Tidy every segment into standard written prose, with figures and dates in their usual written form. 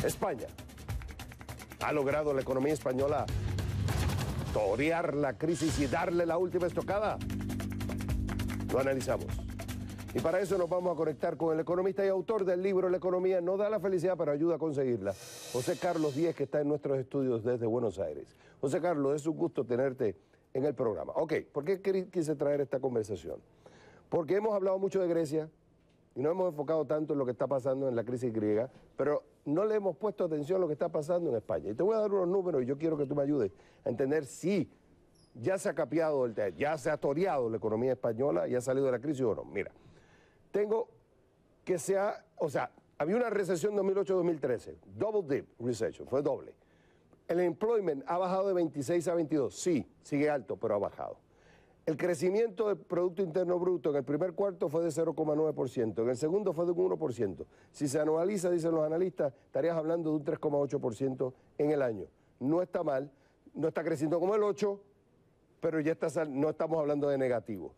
España. ¿Ha logrado la economía española torear la crisis y darle la última estocada? Lo analizamos. Y para eso nos vamos a conectar con el economista y autor del libro La economía no da la felicidad, pero ayuda a conseguirla, José Carlos Díez, que está en nuestros estudios desde Buenos Aires. José Carlos, es un gusto tenerte en el programa. Ok, ¿por qué quise traer esta conversación? Porque hemos hablado mucho de Grecia y no hemos enfocado tanto en lo que está pasando en la crisis griega, pero no le hemos puesto atención a lo que está pasando en España. Y te voy a dar unos números y yo quiero que tú me ayudes a entender si ya se ha capeado, ya se ha toreado la economía española y ha salido de la crisis o no. Mira, tengo que había una recesión 2008-2013, double dip recession, fue doble. El employment ha bajado de 26 a 22, sí, sigue alto, pero ha bajado. El crecimiento del Producto Interno Bruto en el primer cuarto fue de 0,9%, en el segundo fue de un 1%. Si se anualiza, dicen los analistas, estarías hablando de un 3,8% en el año. No está mal, no está creciendo como el 8%, pero ya no estamos hablando de negativo.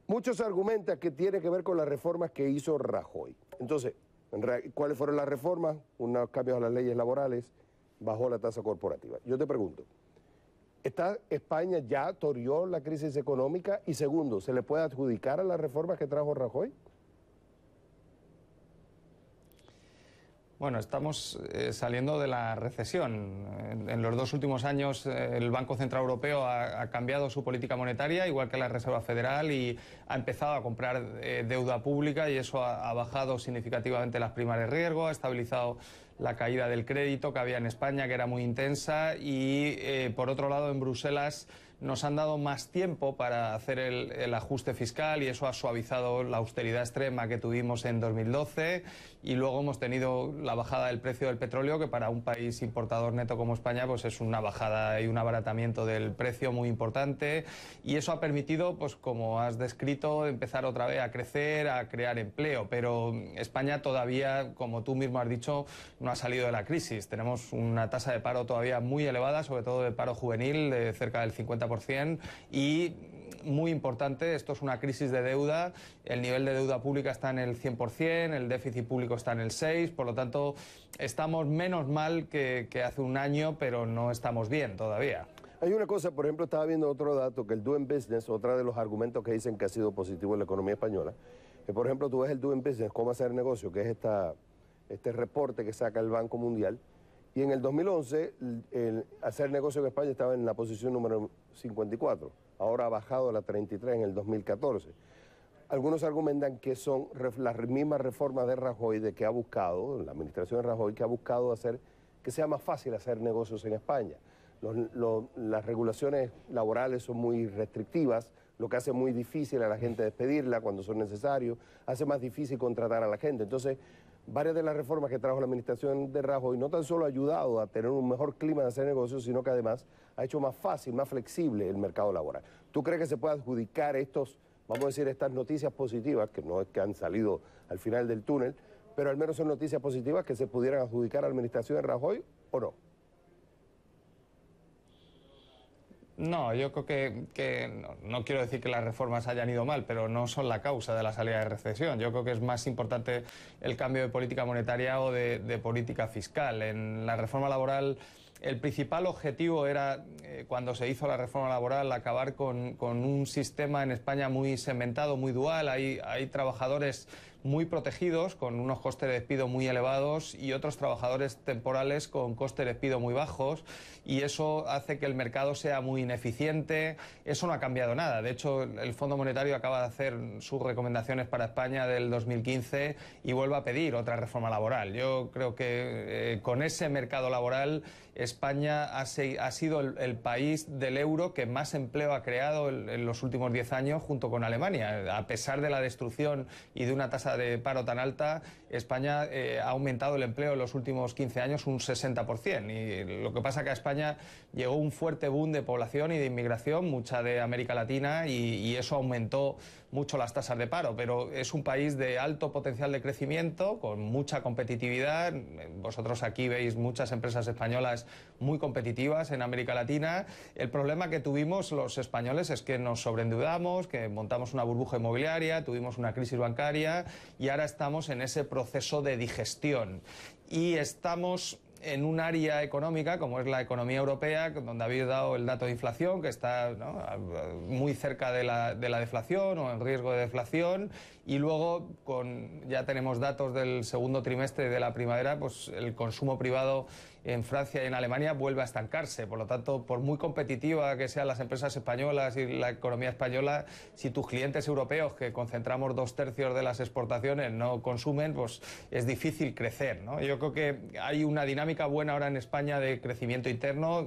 Muchos argumentan que tiene que ver con las reformas que hizo Rajoy. Entonces, ¿cuáles fueron las reformas? Unos cambios a las leyes laborales, bajó la tasa corporativa. Yo te pregunto, ¿está España ya toreó la crisis económica? Y segundo, ¿se le puede adjudicar a las reformas que trajo Rajoy? Bueno, estamos saliendo de la recesión. En los 2 últimos años el Banco Central Europeo ha cambiado su política monetaria, igual que la Reserva Federal, y ha empezado a comprar deuda pública, y eso ha bajado significativamente las primas de riesgo, ha estabilizado la caída del crédito que había en España, que era muy intensa, y por otro lado en Bruselas nos han dado más tiempo para hacer el ajuste fiscal, y eso ha suavizado la austeridad extrema que tuvimos en 2012, y luego hemos tenido la bajada del precio del petróleo, que para un país importador neto como España pues es una bajada y un abaratamiento del precio muy importante, y eso ha permitido, pues como has descrito, empezar otra vez a crecer, a crear empleo. Pero España todavía, como tú mismo has dicho, no ha salido de la crisis. Tenemos una tasa de paro todavía muy elevada, sobre todo de paro juvenil, de cerca del 50%, y muy importante, esto es una crisis de deuda. El nivel de deuda pública está en el 100%, el déficit público está en el 6%, por lo tanto estamos menos mal que hace un año, pero no estamos bien todavía. Hay una cosa, por ejemplo, estaba viendo otro dato, que el Doing Business, otra de los argumentos que dicen que ha sido positivo en la economía española, que por ejemplo tú ves el Doing Business, cómo hacer negocio, que es este reporte que saca el Banco Mundial, y en el 2011 el hacer negocio en España estaba en la posición número 54, ahora ha bajado a la 33 en el 2014. Algunos argumentan que son las mismas reformas de Rajoy, de que ha buscado, la administración de Rajoy, que ha buscado hacer que sea más fácil hacer negocios en España. Las regulaciones laborales son muy restrictivas, lo que hace muy difícil a la gente despedirla cuando son necesarios, hace más difícil contratar a la gente. Entonces, varias de las reformas que trajo la administración de Rajoy no tan solo ha ayudado a tener un mejor clima de hacer negocios, sino que además ha hecho más fácil, más flexible el mercado laboral. ¿Tú crees que se puede adjudicar vamos a decir, estas noticias positivas, que no es que han salido al final del túnel, pero al menos son noticias positivas que se pudieran adjudicar a la administración de Rajoy o no? No, yo creo que no quiero decir que las reformas hayan ido mal, pero no son la causa de la salida de recesión. Yo creo que es más importante el cambio de política monetaria o de política fiscal. En la reforma laboral, el principal objetivo era, cuando se hizo la reforma laboral, acabar con un sistema en España muy segmentado, muy dual. Hay trabajadores muy protegidos, con unos costes de despido muy elevados, y otros trabajadores temporales con costes de despido muy bajos, y eso hace que el mercado sea muy ineficiente. Eso no ha cambiado nada. De hecho, el Fondo Monetario acaba de hacer sus recomendaciones para España del 2015 y vuelve a pedir otra reforma laboral. Yo creo que con ese mercado laboral España ha sido el país del euro que más empleo ha creado en los últimos 10 años, junto con Alemania. A pesar de la destrucción y de una tasa de paro tan alta, España ha aumentado el empleo en los últimos 15 años un 60%. Y lo que pasa es que a España llegó un fuerte boom de población y de inmigración, mucha de América Latina, y eso aumentó mucho las tasas de paro. Pero es un país de alto potencial de crecimiento, con mucha competitividad. Vosotros aquí veis muchas empresas españolas muy competitivas en América Latina. El problema que tuvimos los españoles es que nos sobreendeudamos, que montamos una burbuja inmobiliaria, tuvimos una crisis bancaria, y ahora estamos en ese proceso de digestión. y estamos en un área económica como es la economía europea, donde habéis dado el dato de inflación, que está, ¿no?, muy cerca de la deflación o en riesgo de deflación, y luego ya tenemos datos del segundo trimestre de la primavera, pues el consumo privado en Francia y en Alemania vuelve a estancarse. Por lo tanto, por muy competitiva que sean las empresas españolas y la economía española, si tus clientes europeos, que concentramos 2/3 de las exportaciones, no consumen, pues es difícil crecer, ¿no? Yo creo que hay una dinámica buena ahora en España de crecimiento interno.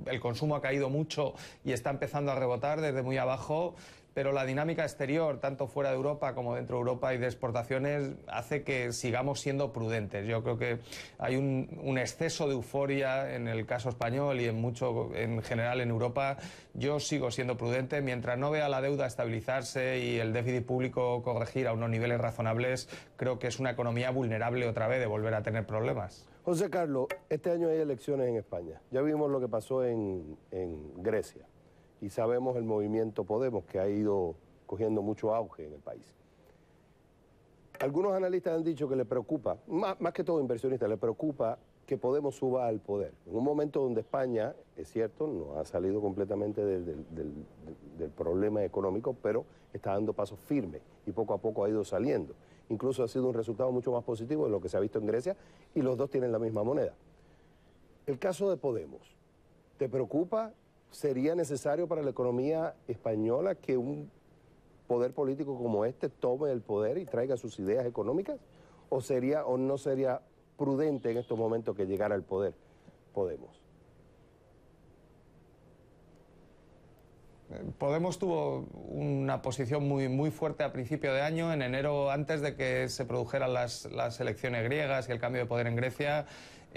El consumo ha caído mucho y está empezando a rebotar desde muy abajo, pero la dinámica exterior, tanto fuera de Europa como dentro de Europa y de exportaciones, hace que sigamos siendo prudentes. Yo creo que hay un exceso de euforia en el caso español y en general en Europa. Yo sigo siendo prudente. Mientras no vea la deuda estabilizarse y el déficit público corregir a unos niveles razonables, creo que es una economía vulnerable otra vez de volver a tener problemas. José Carlos, este año hay elecciones en España. Ya vimos lo que pasó en Grecia. Y sabemos el movimiento Podemos, que ha ido cogiendo mucho auge en el país. Algunos analistas han dicho que le preocupa, más que todo inversionistas, le preocupa que Podemos suba al poder. En un momento donde España, es cierto, no ha salido completamente del problema económico, pero está dando pasos firmes y poco a poco ha ido saliendo. Incluso ha sido un resultado mucho más positivo de lo que se ha visto en Grecia, y los dos tienen la misma moneda. El caso de Podemos, ¿te preocupa? ¿Sería necesario para la economía española que un poder político como este tome el poder y traiga sus ideas económicas? ¿O no sería prudente en estos momentos que llegara al poder Podemos? Podemos tuvo una posición muy fuerte a principio de año. En enero, antes de que se produjeran las elecciones griegas y el cambio de poder en Grecia,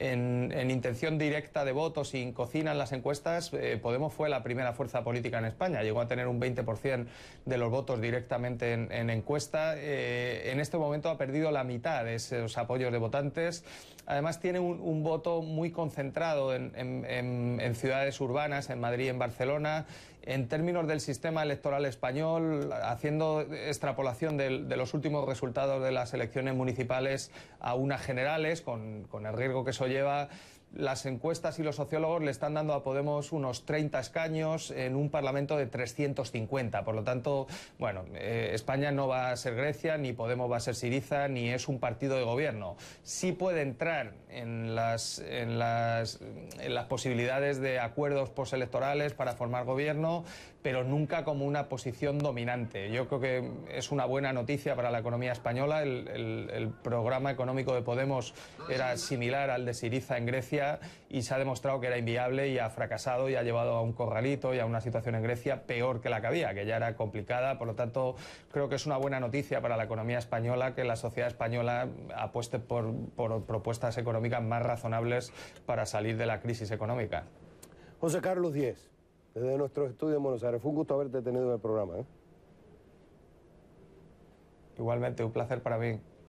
en intención directa de voto, sin cocina en las encuestas, Podemos fue la primera fuerza política en España. Llegó a tener un 20% de los votos directamente en encuesta. En este momento ha perdido la mitad de esos apoyos de votantes. Además tiene un voto muy concentrado en ciudades urbanas, en Madrid y en Barcelona. En términos del sistema electoral español, haciendo extrapolación de los últimos resultados de las elecciones municipales a unas generales, con el riesgo que eso lleva, las encuestas y los sociólogos le están dando a Podemos unos 30 escaños en un Parlamento de 350. Por lo tanto, bueno, España no va a ser Grecia, ni Podemos va a ser Syriza, ni es un partido de gobierno. Sí puede entrar en las posibilidades de acuerdos postelectorales para formar gobierno, pero nunca como una posición dominante. Yo creo que es una buena noticia para la economía española. El programa económico de Podemos era similar al de Syriza en Grecia y se ha demostrado que era inviable y ha fracasado y ha llevado a un corralito y a una situación en Grecia peor que la que había, que ya era complicada. Por lo tanto, creo que es una buena noticia para la economía española que la sociedad española apueste por propuestas económicas más razonables para salir de la crisis económica. José Carlos Díez, desde nuestro estudio en Buenos Aires, fue un gusto haberte tenido en el programa, ¿eh? Igualmente, un placer para mí.